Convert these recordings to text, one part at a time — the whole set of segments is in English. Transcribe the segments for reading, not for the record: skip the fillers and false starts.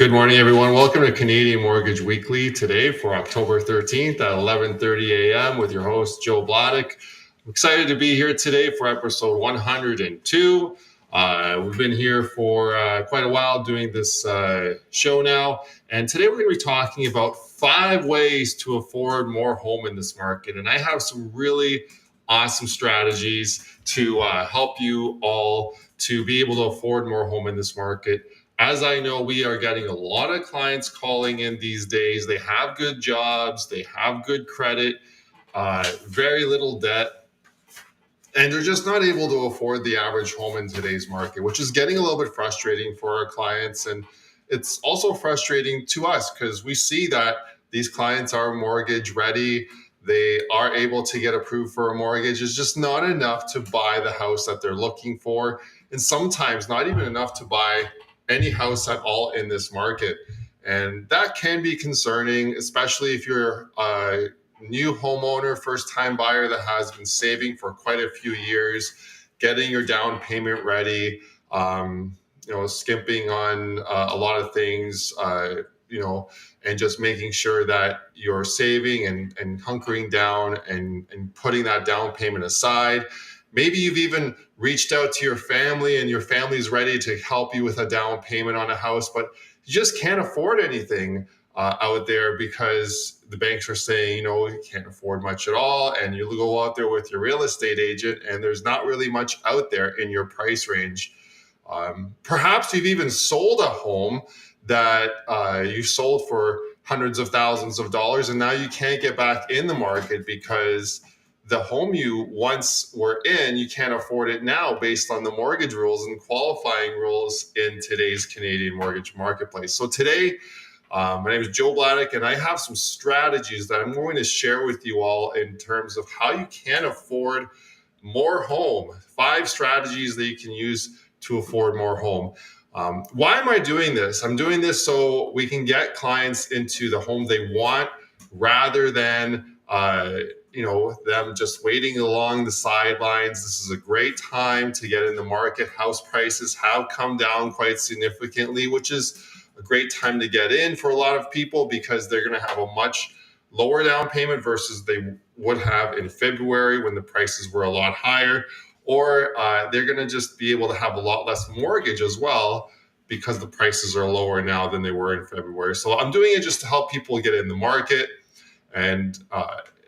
Good morning, everyone. Welcome to Canadian Mortgage Weekly today for October 13th at 11:30 a.m. with your host, 𝗪𝗠𝗘𝗦𝗀. I'm excited to be here today for episode 102. We've been here for quite a while doing this show now. And today we're going to be talking about 5 ways to afford more home in this market. And I have some really awesome strategies to help you all to be able to afford more home in this market. As I know, we are getting a lot of clients calling in these days. They have good jobs, they have good credit, very little debt, and they're just not able to afford the average home in today's market, which is getting a little bit frustrating for our clients. And it's also frustrating to us because we see that these clients are mortgage ready. They are able to get approved for a mortgage. It's just not enough to buy the house that they're looking for. And sometimes not even enough to buy any house at all in this market. And that can be concerning, especially if you're a new homeowner, first-time buyer that has been saving for quite a few years, getting your down payment ready, skimping on a lot of things, and just making sure that you're saving and hunkering down and putting that down payment aside. Maybe you've even reached out to your family and your family's ready to help you with a down payment on a house, but you just can't afford anything out there because the banks are saying, you can't afford much at all. And you go out there with your real estate agent and there's not really much out there in your price range. Perhaps you've even sold a home that you sold for hundreds of thousands of dollars and now you can't get back in the market because the home you once were in, you can't afford it now based on the mortgage rules and qualifying rules in today's Canadian mortgage marketplace. So today, my name is 𝗪𝗠𝗘𝗦𝗀, and I have some strategies that I'm going to share with you all in terms of how you can afford more home. 5 strategies that you can use to afford more home. Why am I doing this? I'm doing this so we can get clients into the home they want rather than them just waiting along the sidelines. This is a great time to get in the market. House prices have come down quite significantly, which is a great time to get in for a lot of people because they're going to have a much lower down payment versus they would have in February when the prices were a lot higher, or they're going to just be able to have a lot less mortgage as well because the prices are lower now than they were in February. So I'm doing it just to help people get in the market. And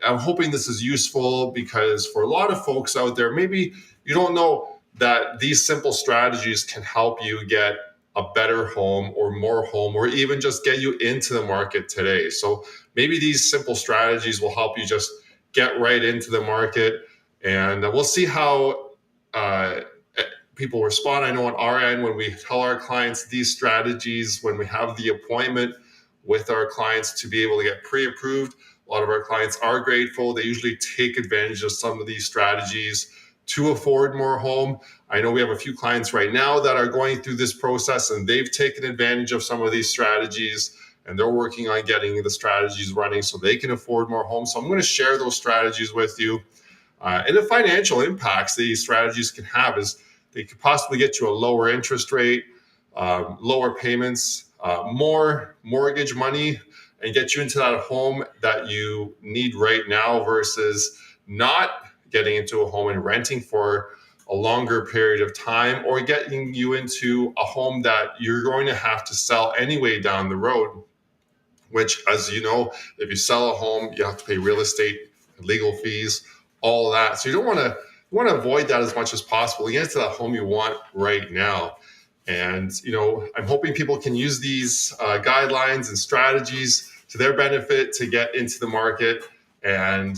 I'm hoping this is useful because for a lot of folks out there, maybe you don't know that these simple strategies can help you get a better home or more home or even just get you into the market today. So maybe these simple strategies will help you just get right into the market. And we'll see how people respond. I know on our end, when we tell our clients these strategies, when we have the appointment with our clients to be able to get pre-approved, a lot of our clients are grateful. They usually take advantage of some of these strategies to afford more home. I know we have a few clients right now that are going through this process and they've taken advantage of some of these strategies and they're working on getting the strategies running so they can afford more home. So I'm going to share those strategies with you. And the financial impacts these strategies can have is they could possibly get you a lower interest rate, lower payments, more mortgage money, and get you into that home that you need right now versus not getting into a home and renting for a longer period of time, or getting you into a home that you're going to have to sell anyway down the road, which, as you know, if you sell a home, you have to pay real estate, legal fees, all of that. So you want to avoid that as much as possible. You get into that home you want right now. And, I'm hoping people can use these guidelines and strategies to their benefit to get into the market. And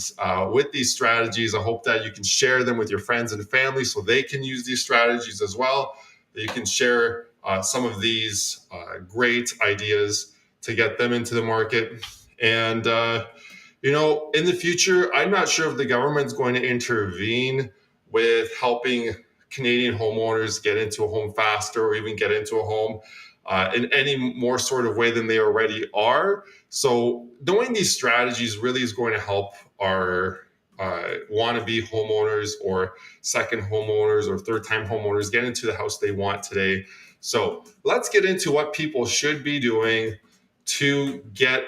with these strategies, I hope that you can share them with your friends and family so they can use these strategies as well. That you can share some of these great ideas to get them into the market. And, in the future, I'm not sure if the government's going to intervene with helping Canadian homeowners get into a home faster or even get into a home in any more sort of way than they already are. So knowing these strategies really is going to help our wannabe homeowners or second homeowners or third-time homeowners get into the house they want today So let's get into what people should be doing to get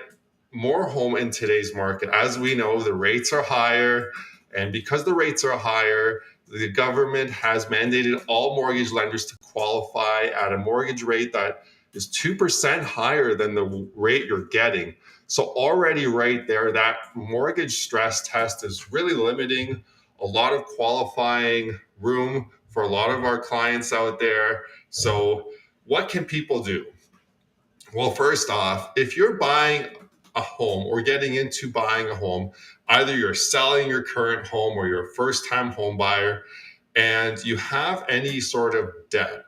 more home in today's market. As we know, the rates are higher, and because the rates are higher, the government has mandated all mortgage lenders to qualify at a mortgage rate that is 2% higher than the rate you're getting. So already right there, that mortgage stress test is really limiting a lot of qualifying room for a lot of our clients out there. So what can people do? Well, first off, if you're buying a home or getting into buying a home, either you're selling your current home or you're a first-time home buyer and you have any sort of debt,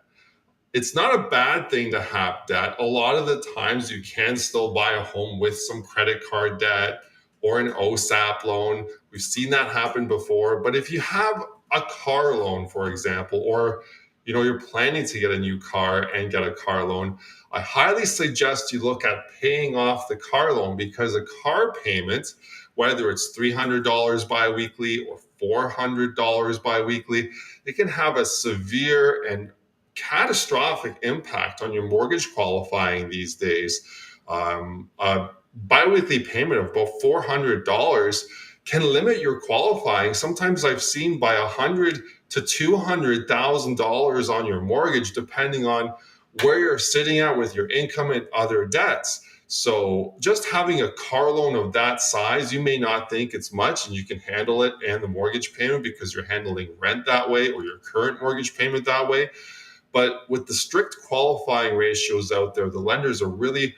it's not a bad thing to have debt. A lot of the times you can still buy a home with some credit card debt or an OSAP loan. We've seen that happen before. But if you have a car loan, for example, or you're planning to get a new car and get a car loan, I highly suggest you look at paying off the car loan, because a car payment, whether it's $300 biweekly or $400 biweekly, it can have a severe and catastrophic impact on your mortgage qualifying these days. A biweekly payment of about $400 can limit your qualifying. Sometimes I've seen by $100,000 to $200,000 on your mortgage, depending on where you're sitting at with your income and other debts. So just having a car loan of that size, you may not think it's much and you can handle it and the mortgage payment because you're handling rent that way or your current mortgage payment that way. But with the strict qualifying ratios out there, the lenders are really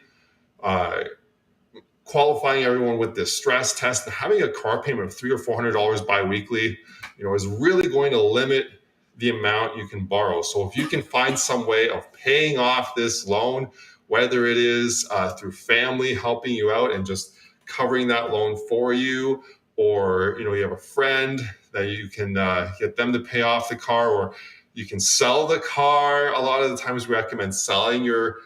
qualifying everyone with this stress test. And having a car payment of $300 or $400 biweekly, is really going to limit the amount you can borrow. So if you can find some way of paying off this loan, whether it is through family helping you out and just covering that loan for you, or you have a friend that you can get them to pay off the car, or you can sell the car. A lot of the times we recommend selling your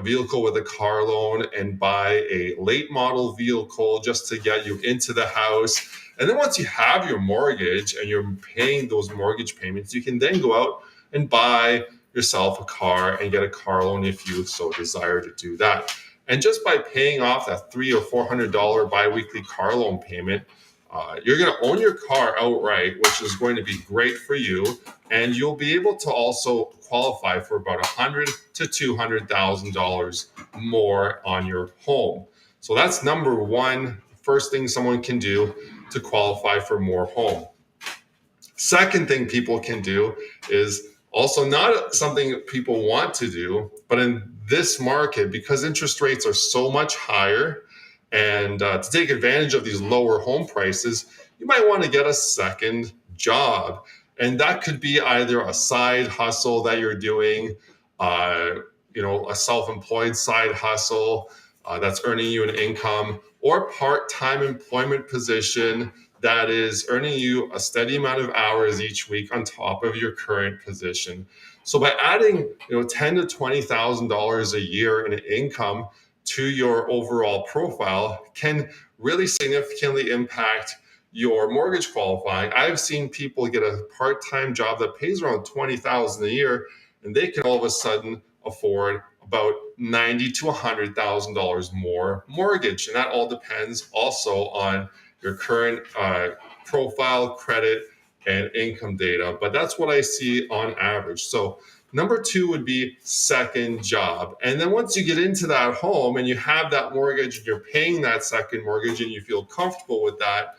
vehicle with a car loan and buy a late model vehicle just to get you into the house. And then once you have your mortgage and you're paying those mortgage payments, you can then go out and buy yourself a car and get a car loan if you so desire to do that. And just by paying off that $300 or $400 biweekly car loan payment, you're going to own your car outright, which is going to be great for you. And you'll be able to also qualify for about $100,000 to $200,000 more on your home. So that's number one, first thing someone can do to qualify for more home. Second thing people can do is also not something people want to do, but in this market, because interest rates are so much higher, and to take advantage of these lower home prices, you might want to get a second job. And that could be either a side hustle that you're doing, a self-employed side hustle that's earning you an income, or part-time employment position that is earning you a steady amount of hours each week on top of your current position. So by adding $10,000 to $20,000 a year in income to your overall profile can really significantly impact your mortgage qualifying. I've seen people get a part-time job that pays around $20,000 a year, and they can all of a sudden afford about $90,000 to $100,000 more mortgage. And that all depends also on your current profile, credit, and income data. But that's what I see on average. So number two would be second job. And then once you get into that home and you have that mortgage and you're paying that second mortgage and you feel comfortable with that,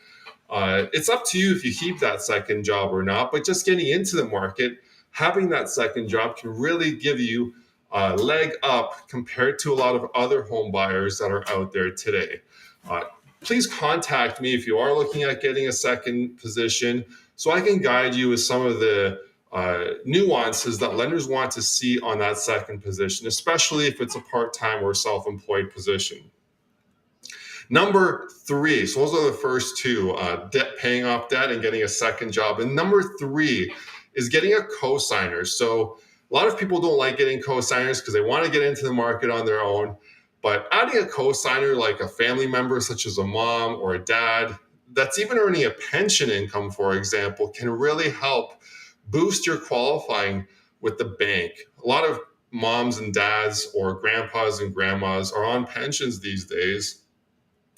it's up to you if you keep that second job or not. But just getting into the market, having that second job can really give you a leg up compared to a lot of other home buyers that are out there today. Please contact me if you are looking at getting a second position so I can guide you with some of the nuances that lenders want to see on that second position, especially if it's a part-time or self-employed position. Number three, so those are the first two, debt, paying off debt and getting a second job. And number three is getting a co-signer. So a lot of people don't like getting co-signers because they want to get into the market on their own. But adding a co-signer like a family member, such as a mom or a dad, that's even earning a pension income, for example, can really help boost your qualifying with the bank. A lot of moms and dads or grandpas and grandmas are on pensions these days.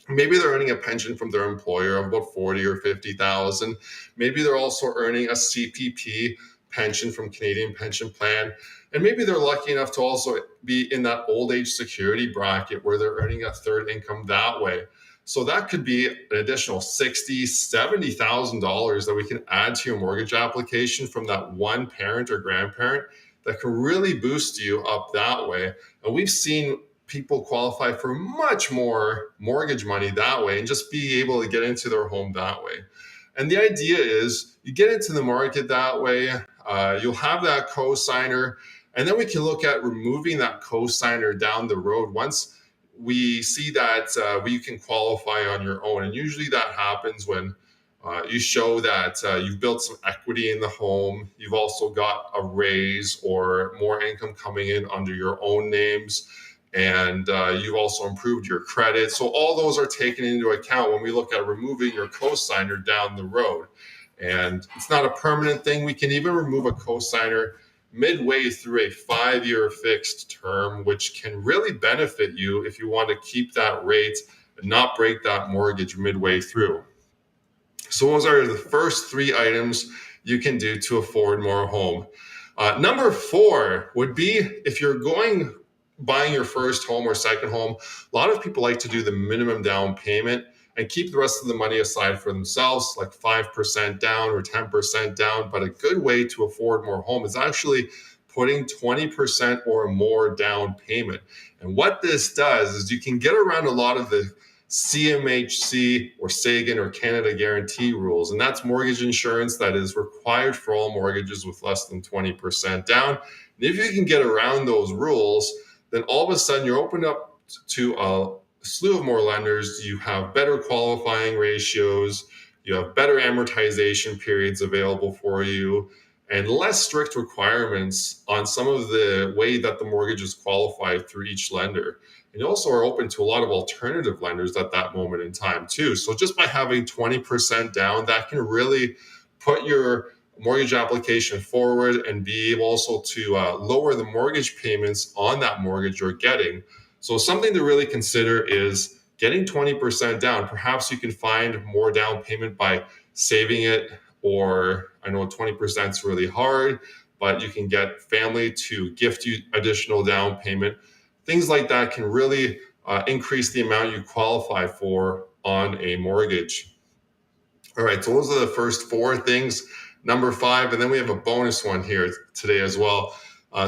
Maybe they're earning a pension from their employer of about 40 or 50,000. Maybe they're also earning a CPP pension from Canadian Pension Plan. And maybe they're lucky enough to also be in that old age security bracket where they're earning a third income that way. So that could be an additional $60,000, $70,000 that we can add to your mortgage application from that one parent or grandparent that can really boost you up that way. And we've seen people qualify for much more mortgage money that way and just be able to get into their home that way. And the idea is you get into the market that way, you'll have that co-signer, and then we can look at removing that co-signer down the road once we see that you can qualify on your own. And usually that happens when you show that you've built some equity in the home, you've also got a raise or more income coming in under your own names, and you've also improved your credit. So all those are taken into account when we look at removing your co-signer down the road. And it's not a permanent thing. We can even remove a co-signer midway through a 5-year fixed term, which can really benefit you if you want to keep that rate and not break that mortgage midway through. So those are the first 3 items you can do to afford more home. Number 4 would be if you're buying your first home or second home, a lot of people like to do the minimum down payment and keep the rest of the money aside for themselves, like 5% down or 10% down. But a good way to afford more home is actually putting 20% or more down payment. And what this does is you can get around a lot of the CMHC or Sagan or Canada Guarantee rules. And that's mortgage insurance that is required for all mortgages with less than 20% down. And if you can get around those rules, then all of a sudden you're opened up to a slew of more lenders. You have better qualifying ratios, you have better amortization periods available for you, and less strict requirements on some of the way that the mortgage is qualified through each lender. And you also are open to a lot of alternative lenders at that moment in time too. So just by having 20% down, that can really put your mortgage application forward and be able also to lower the mortgage payments on that mortgage you're getting. So something to really consider is getting 20% down. Perhaps you can find more down payment by saving it, or I know 20% is really hard, but you can get family to gift you additional down payment. Things like that can really increase the amount you qualify for on a mortgage. All right, so those are the first 4 things. Number 5, and then we have a bonus one here today as well.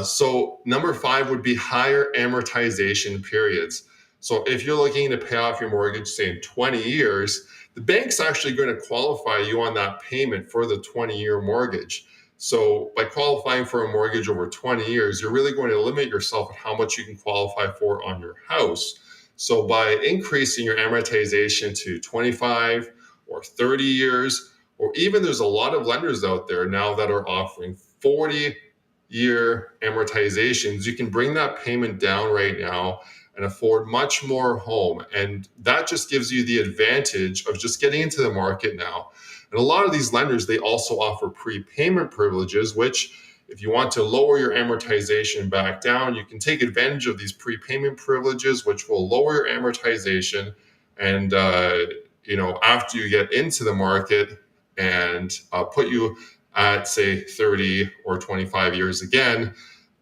So number 5 would be higher amortization periods. So if you're looking to pay off your mortgage, say in 20 years, the bank's actually going to qualify you on that payment for the 20-year mortgage. So by qualifying for a mortgage over 20 years, you're really going to limit yourself at how much you can qualify for on your house. So by increasing your amortization to 25 or 30 years, or even there's a lot of lenders out there now that are offering 40-year amortizations, you can bring that payment down right now and afford much more home. And that just gives you the advantage of just getting into the market now. And a lot of these lenders, they also offer prepayment privileges, which if you want to lower your amortization back down, you can take advantage of these prepayment privileges, which will lower your amortization. And, after you get into the market and put you at, say, 30 or 25 years again,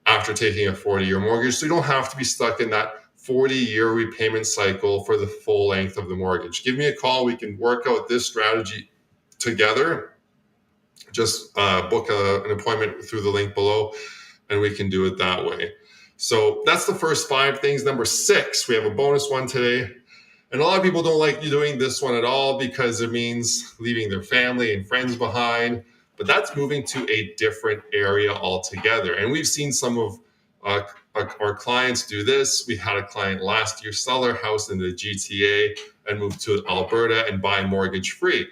after taking a 40-year mortgage. So you don't have to be stuck in that 40-year repayment cycle for the full length of the mortgage. Give me a call. We can work out this strategy together. Just book an appointment through the link below, and we can do it that way. So that's the first 5 things. Number 6, we have a bonus one today. And a lot of people don't like doing this one at all because it means leaving their family and friends behind. But that's moving to a different area altogether. And we've seen some of our clients do this. We had a client last year sell their house in the GTA and move to Alberta and buy mortgage free.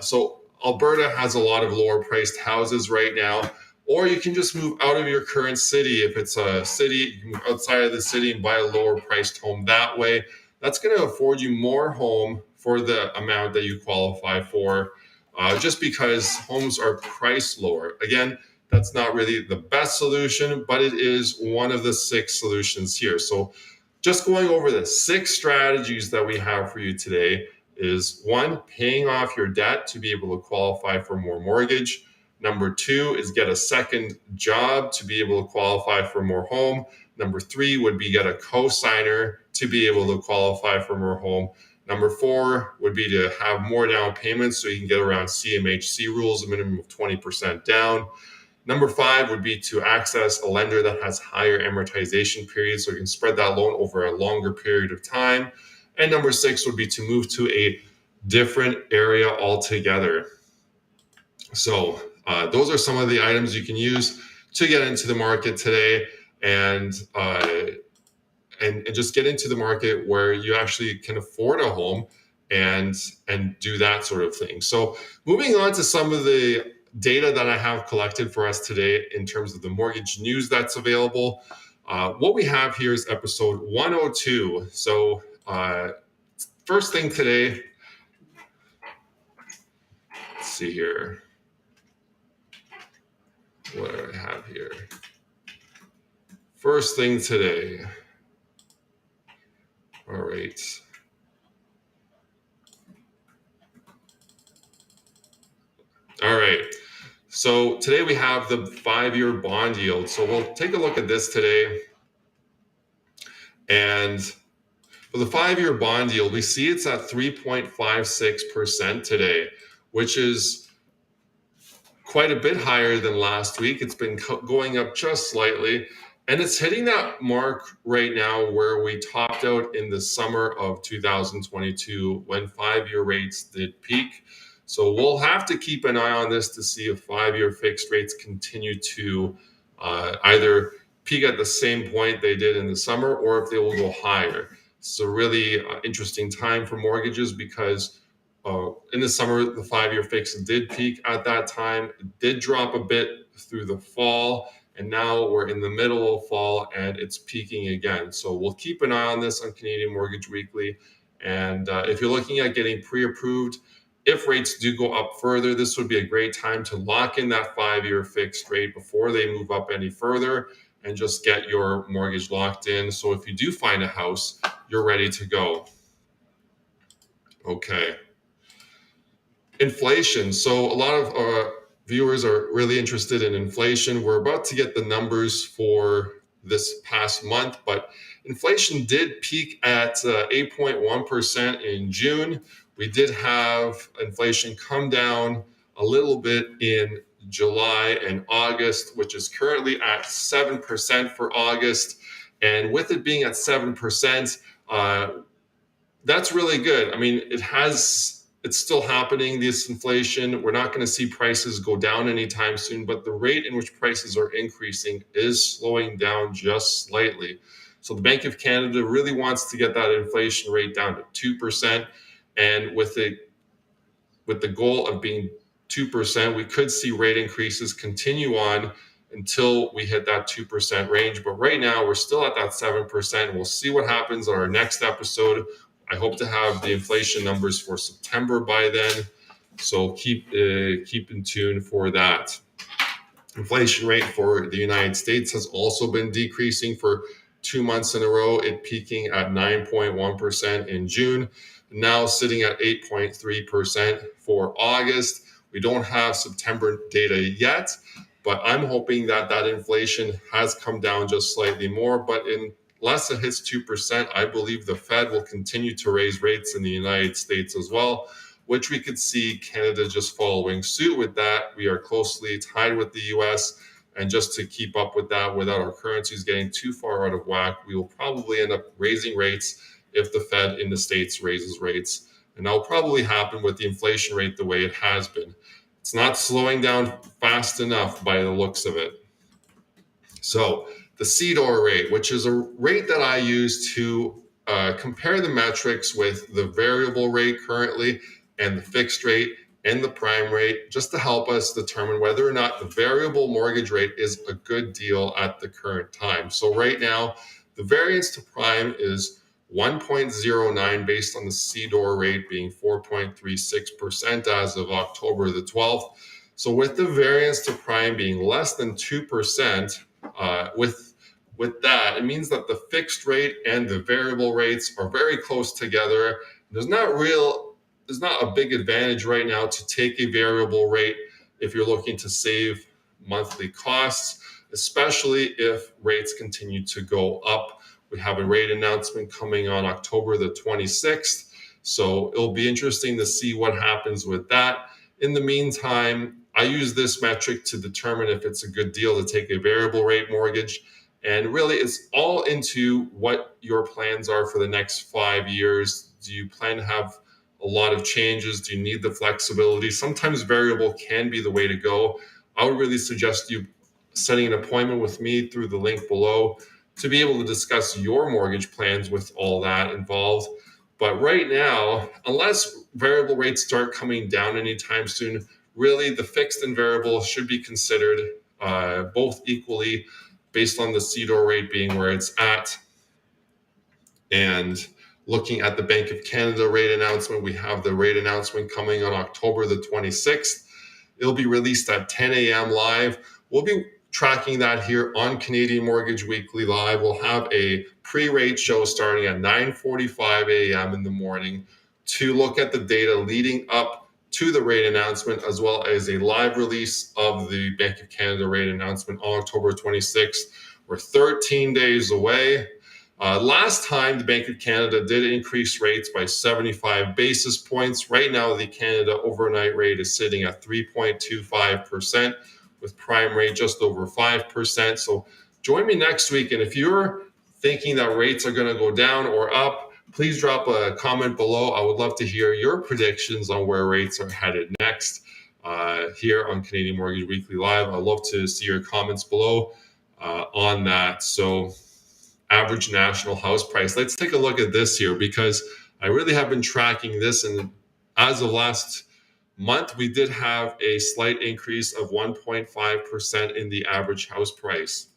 So Alberta has a lot of lower priced houses right now. Or you can just move out of your current city. If it's a city, you can move outside of the city and buy a lower priced home that way. That's going to afford you more home for the amount that you qualify for, just because homes are priced lower. Again, That's not really the best solution, but it is one of the 6 solutions here. So just going over the 6 strategies that we have for you today is 1, paying off your debt to be able to qualify for more mortgage. Number 2 is get a second job to be able to qualify for more home. Number 3 would be get a co-signer to be able to qualify for more home. Number 4 would be to have more down payments so you can get around CMHC rules, a minimum of 20% down. Number 5 would be to access a lender that has higher amortization periods so you can spread that loan over a longer period of time. And number 6 would be to move to a different area altogether. So those are some of the items you can use to get into the market today and just get into the market where you actually can afford a home and do that sort of thing. So moving on to some of the data that I have collected for us today in terms of the mortgage news that's available. What we have here is episode 102. So first thing today, let's see here. What do I have here? First thing today. All right. All right. So today we have the 5-year bond yield. So we'll take a look at this today. And for the 5-year bond yield, we see it's at 3.56% today, which is quite a bit higher than last week. It's been going up just slightly. And it's hitting that mark right now where we topped out in the summer of 2022 when 5-year rates did peak. So we'll have to keep an eye on this to see if 5-year fixed rates continue to either peak at the same point they did in the summer or if they will go higher. It's a really interesting time for mortgages because in the summer, the 5-year fix did peak at that time. It did drop a bit through the fall. And now we're in the middle of fall and it's peaking again. So we'll keep an eye on this on Canadian Mortgage Weekly. And if you're looking at getting pre-approved, if rates do go up further, this would be a great time to lock in that 5-year fixed rate before they move up any further and just get your mortgage locked in. So if you do find a house, you're ready to go. Okay. Inflation. So a lot of viewers are really interested in inflation. We're about to get the numbers for this past month, but inflation did peak at 8.1% in June. We did have inflation come down a little bit in July and August, which is currently at 7% for August. And with it being at 7%, that's really good. I mean, it's still happening, this inflation. We're not going to see prices go down anytime soon, but the rate in which prices are increasing is slowing down just slightly. So the Bank of Canada really wants to get that inflation rate down to 2%. And with the goal of being 2%, we could see rate increases continue on until we hit that 2% range. But right now, we're still at that 7%. We'll see what happens on our next episode. I hope to have the inflation numbers for September by then. So keep in tune for that. Inflation rate for the United States has also been decreasing for 2 months in a row. It peaking at 9.1% in June, now sitting at 8.3% for August. We don't have September data yet, but I'm hoping that inflation has come down just slightly more. But unless it hits 2%, I believe the Fed will continue to raise rates in the United States as well, which we could see Canada just following suit with that. We are closely tied with the US, and just to keep up with that without our currencies getting too far out of whack, we will probably end up raising rates if the Fed in the States raises rates. And that'll probably happen with the inflation rate the way it has been. It's not slowing down fast enough by the looks of it. So the CDOR rate, which is a rate that I use to compare the metrics with the variable rate currently and the fixed rate and the prime rate, just to help us determine whether or not the variable mortgage rate is a good deal at the current time. So right now, the variance to prime is 1.09 based on the CDOR rate being 4.36% as of October the 12th. So with the variance to prime being less than 2%, with that, it means that the fixed rate and the variable rates are very close together. There's not a big advantage right now to take a variable rate if you're looking to save monthly costs, especially if rates continue to go up. We have a rate announcement coming on October the 26th, so it'll be interesting to see what happens with that. In the meantime, I use this metric to determine if it's a good deal to take a variable rate mortgage. And really, it's all into what your plans are for the next 5 years. Do you plan to have a lot of changes? Do you need the flexibility? Sometimes variable can be the way to go. I would really suggest you setting an appointment with me through the link below to be able to discuss your mortgage plans with all that involved. But right now, unless variable rates start coming down anytime soon, really the fixed and variable should be considered both equally, based on the CDOR rate being where it's at. And looking at the Bank of Canada rate announcement, we have the rate announcement coming on October the 26th. It'll be released at 10 a.m. live. We'll be tracking that here on Canadian Mortgage Weekly Live. We'll have a pre-rate show starting at 9:45 a.m. in the morning to look at the data leading up to the rate announcement, as well as a live release of the Bank of Canada rate announcement on October 26th. We're 13 days away. Last time, the Bank of Canada did increase rates by 75 basis points. Right now, the Canada overnight rate is sitting at 3.25%, with prime rate just over 5%. So join me next week. And if you're thinking that rates are going to go down or up, please drop a comment below. I would love to hear your predictions on where rates are headed next here on Canadian Mortgage Weekly Live. I'd love to see your comments below on that. So average national house price. Let's take a look at this here, because I really have been tracking this. And as of last month, we did have a slight increase of 1.5% in the average house price.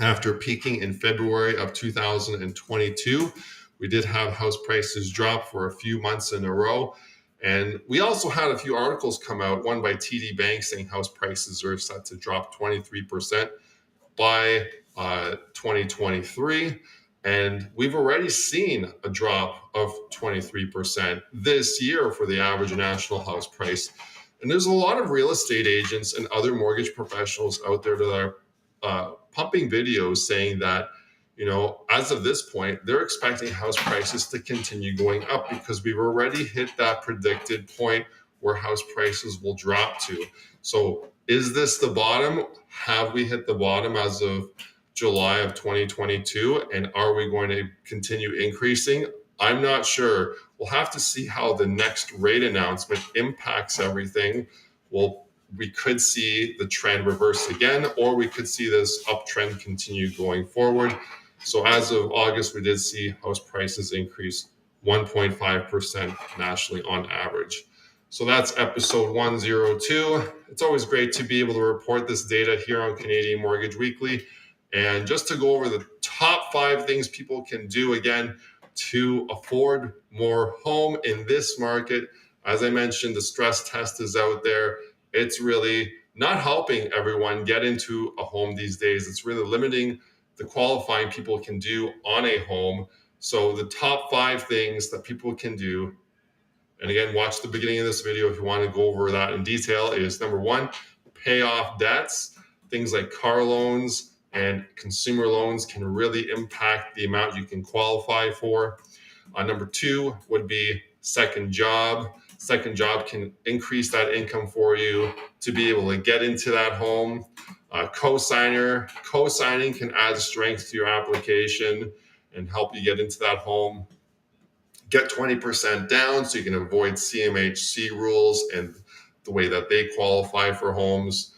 After peaking in February of 2022, we did have house prices drop for a few months in a row. And we also had a few articles come out, one by TD Bank saying house prices are set to drop 23% by 2023. And we've already seen a drop of 23% this year for the average national house price. And there's a lot of real estate agents and other mortgage professionals out there that are pumping videos saying that, as of this point, they're expecting house prices to continue going up because we've already hit that predicted point where house prices will drop to. So is this the bottom? Have we hit the bottom as of July of 2022? And are we going to continue increasing? I'm not sure. We'll have to see how the next rate announcement impacts everything. We could see the trend reverse again, or we could see this uptrend continue going forward. So as of August, we did see house prices increase 1.5% nationally on average. So that's episode 102. It's always great to be able to report this data here on Canadian Mortgage Weekly. And just to go over the top 5 things people can do, again, to afford more home in this market. As I mentioned, the stress test is out there. It's really not helping everyone get into a home these days. It's really limiting the qualifying people can do on a home. So the top 5 things that people can do, and again, watch the beginning of this video if you want to go over that in detail, is number 1, pay off debts. Things like car loans and consumer loans can really impact the amount you can qualify for. Number 2 would be second job. Second job can increase that income for you to be able to get into that home. Co-signing can add strength to your application and help you get into that home. Get 20% down so you can avoid CMHC rules and the way that they qualify for homes.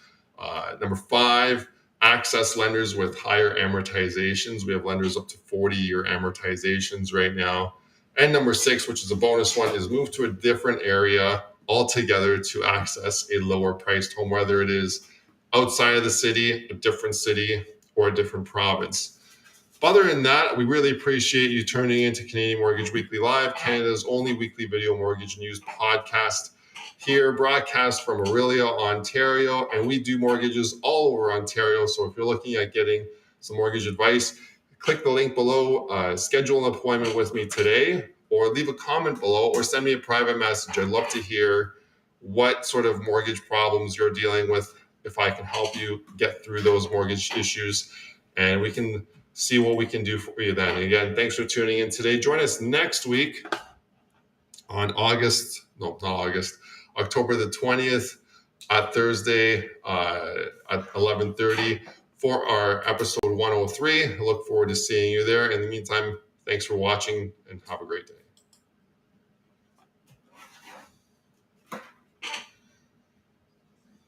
Number 5, access lenders with higher amortizations. We have lenders up to 40-year amortizations right now. And number 6, which is a bonus one, is move to a different area altogether to access a lower priced home, whether it is outside of the city, a different city, or a different province. But other than that, we really appreciate you tuning into Canadian Mortgage Weekly Live, Canada's only weekly video mortgage news podcast here, broadcast from Orillia, Ontario, and we do mortgages all over Ontario. So if you're looking at getting some mortgage advice, click the link below, schedule an appointment with me today, or leave a comment below, or send me a private message. I'd love to hear what sort of mortgage problems you're dealing with, if I can help you get through those mortgage issues, and we can see what we can do for you then. Again, thanks for tuning in today. Join us next week on October the 20th at Thursday at 11:30 for our episode 103. I look forward to seeing you there. In the meantime, thanks for watching and have a great day.